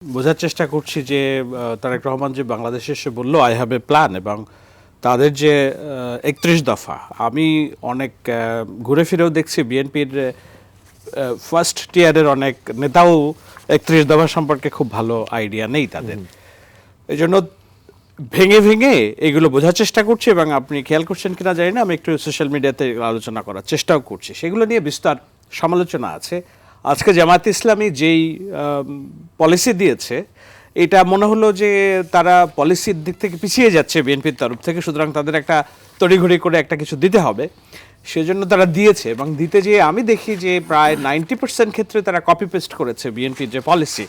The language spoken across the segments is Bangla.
বোঝার চেষ্টা করছি যে তারেক রহমান যে বাংলাদেশে এসে বলল আই হ্যাভ এ প্ল্যান, এবং তাদের যে ৩১ দফা, আমি অনেক ঘুরে ফিরেও দেখছি বিএনপির ফার্স্ট টিয়ারের অনেক নেতাও ৩১ দফা সম্পর্কে খুব ভালো আইডিয়া নেই তাদের। এই জন্য ভেঙে ভেঙে এগুলো বোঝার চেষ্টা করছি, এবং আপনি খেয়াল করছেন কিনা জানি না, আমি একটু সোশ্যাল মিডিয়াতে আলোচনা করার চেষ্টাও করছি। সেগুলো নিয়ে বিস্তার সমালোচনা আছে। আজকে জামায়াত ইসলামী যেই পলিসি দিয়েছে, এটা মনে হলো যে তারা পলিসির দিক থেকে পিছিয়ে যাচ্ছে বিএনপির তরফ থেকে, সুতরাং তাদের একটা তড়িঘড়ি করে একটা কিছু দিতে হবে, সেজন্য তারা দিয়েছে। এবং দিতে যেয়ে আমি দেখি যে প্রায় 90% ক্ষেত্রে তারা কপি পেস্ট করেছে বিএনপির যে পলিসি,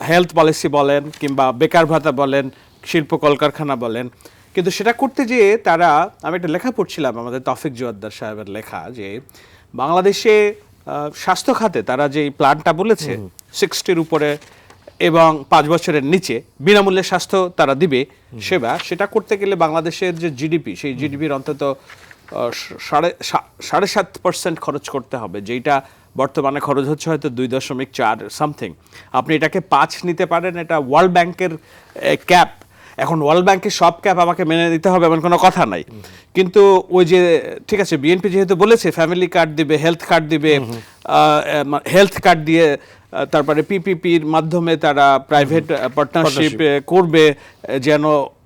হেলথ পলিসি বলেন কিংবা বেকার ভাতা বলেন, শিল্প কলকারখানা বলেন। কিন্তু সেটা করতে যেয়ে তারা, আমি একটা লেখা পড়ছিলাম আমাদের তৌফিক জোয়াদ্দার সাহেবের লেখা, যে বাংলাদেশে স্বাস্থ্য খাতে তারা যে প্ল্যানটা বলেছে 60-র উপরে এবং 5 বছরের নিচে বিনামূল্যে স্বাস্থ্য তারা দিবে সেবা, সেটা করতে গেলে বাংলাদেশের যে জিডিপি, সেই জিডিপির অন্তত 7.5% খরচ করতে হবে, যেটা বর্তমানে খরচ হচ্ছে হয়তো 2.4 সামথিং। আপনি এটাকে 5 নিতে পারেন, এটা ওয়ার্ল্ড ব্যাংকের ক্যাপ। এখন ওয়ার্ল্ড ব্যাংকের সব ক্যাপ আমাকে মেনে নিতে হবে এমন কোনো কথা নাই, কিন্তু ওই যে ঠিক আছে, বিএনপি যেহেতু বলেছে ফ্যামিলি কার্ড দিবে, হেলথ কার্ড দিবে, হেলথ কার্ড দিয়ে তারপরে পিপিপির মাধ্যমে তারা প্রাইভেট পার্টনারশিপ করবে, যেন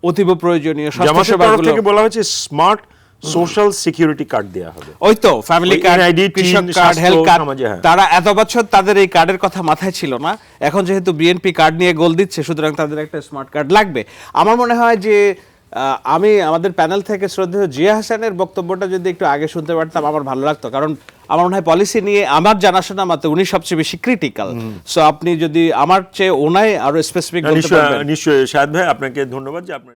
অতীব প্রয়োজনীয় স্বাস্থ্যসেবাগুলো বলা হয়েছে স্মার্ট সোশ্যাল সিকিউরিটি কার্ড দেওয়া হবে। ওই তো ফ্যামিলি কার্ড, কৃষক কার্ড, হেলথ কার্ড, তারা এত বছর তাদের এই কার্ডের কথা মাথায় ছিল না। এখন যেহেতু বিএনপি কার্ড নিয়ে গোল দিচ্ছে, সুতরাং তাদের একটা স্মার্ট কার্ড লাগবে। আমার মনে হয় যে আমি আমাদের প্যানেল থেকে শ্রদ্ধেয় জিয়া হাসানের বক্তব্যটা যদি একটু আগে শুনতে পারতাম আমার ভালো লাগতো, কারণ আমার মনে হয় পলিসি নিয়ে আমার জানাশোনা মতে উনি সবচেয়ে বেশি ক্রিটিক্যাল। সো আপনি যদি আমার চেয়ে ওনায় আরো স্পেসিফিক বলতে পারবেন। নিশ্চয়ই শাহেদ ভাই, আপনাকে ধন্যবাদ যে আপনার